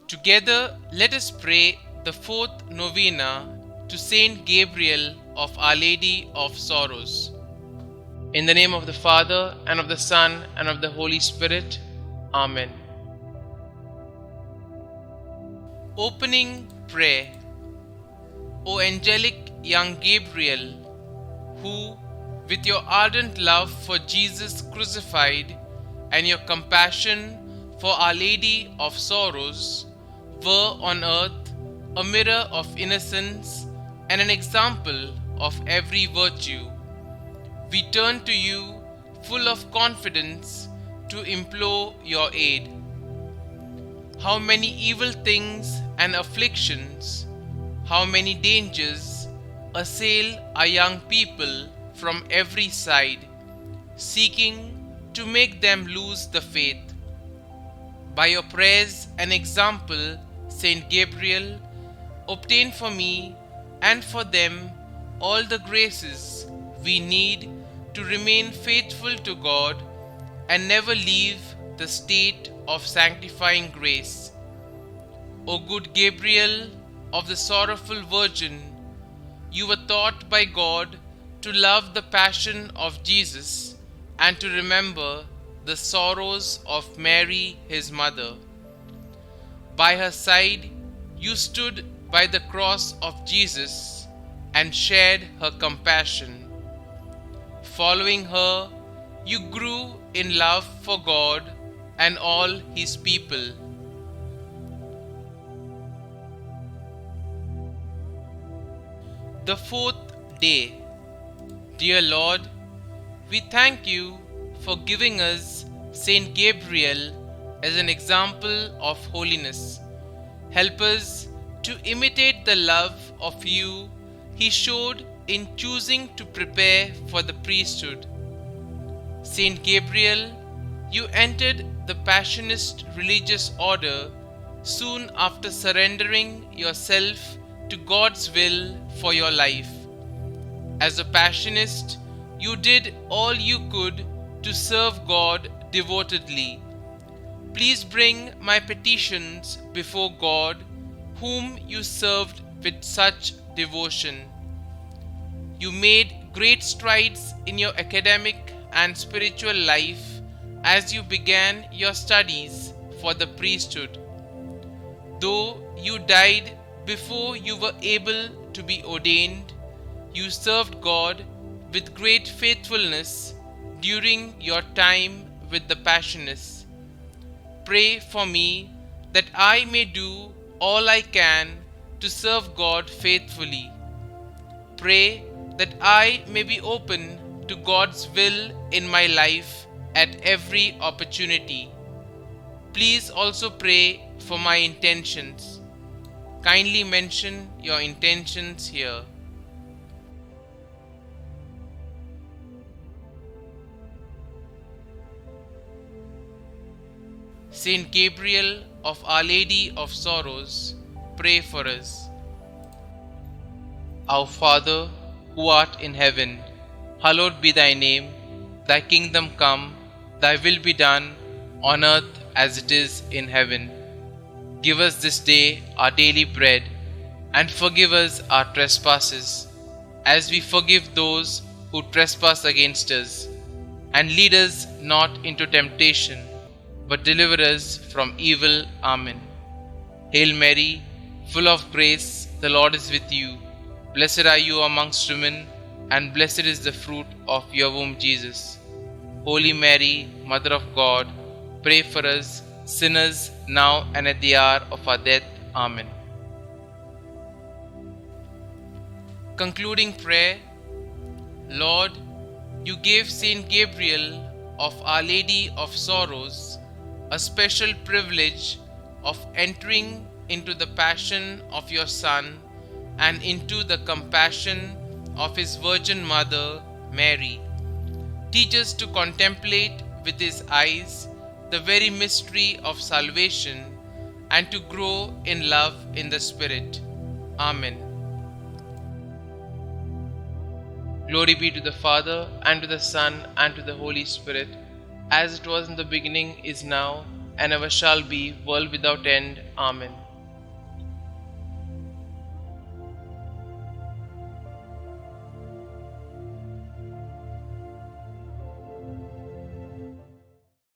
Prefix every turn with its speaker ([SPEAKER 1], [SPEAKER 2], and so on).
[SPEAKER 1] Together, let us pray the fourth novena to Saint Gabriel of Our Lady of Sorrows. In the name of the Father, and of the Son, and of the Holy Spirit. Amen. Opening prayer. O angelic young Gabriel, who, with your ardent love for Jesus crucified and your compassion for Our Lady of Sorrows, were on earth a mirror of innocence and an example of every virtue, we turn to you full of confidence to implore your aid. How many evil things and afflictions, how many dangers assail our young people from every side, seeking to make them lose the faith. By your prayers and example, Saint Gabriel, obtain for me and for them all the graces we need to remain faithful to God and never leave the state of sanctifying grace. O good Gabriel of the sorrowful Virgin, you were taught by God to love the passion of Jesus and to remember the sorrows of Mary, his mother. By her side, you stood by the cross of Jesus and shared her compassion. Following her, you grew in love for God and all His people. The fourth day. Dear Lord, we thank you for giving us Saint Gabriel as an example of holiness. Help us to imitate the love of you he showed in choosing to prepare for the priesthood. Saint Gabriel, you entered the Passionist religious order soon after surrendering yourself to God's will for your life. As a Passionist, you did all you could to serve God devotedly. Please bring my petitions before God, whom you served with such devotion. You made great strides in your academic and spiritual life as you began your studies for the priesthood. Though you died before you were able to be ordained, you served God with great faithfulness during your time with the Passionists. Pray for me that I may do all I can to serve God faithfully. Pray that I may be open to God's will in my life at every opportunity. Please also pray for my intentions. Kindly mention your intentions here. Saint Gabriel of Our Lady of Sorrows, pray for us. Our Father, who art in heaven, hallowed be thy name. Thy kingdom come, thy will be done, on earth as it is in heaven. Give us this day our daily bread, and forgive us our trespasses, as we forgive those who trespass against us. And lead us not into temptation, but deliver us from evil. Amen. Hail Mary, full of grace, the Lord is with you. Blessed are you amongst women, and blessed is the fruit of your womb, Jesus. Holy Mary, Mother of God, pray for us sinners, now and at the hour of our death. Amen. Concluding prayer. Lord, you gave Saint Gabriel of Our Lady of Sorrows a special privilege of entering into the passion of your Son and into the compassion of his Virgin Mother, Mary. Teach us to contemplate with his eyes the very mystery of salvation and to grow in love in the Spirit. Amen. Glory be to the Father, and to the Son, and to the Holy Spirit, as it was in the beginning, is now, and ever shall be, world without end. Amen.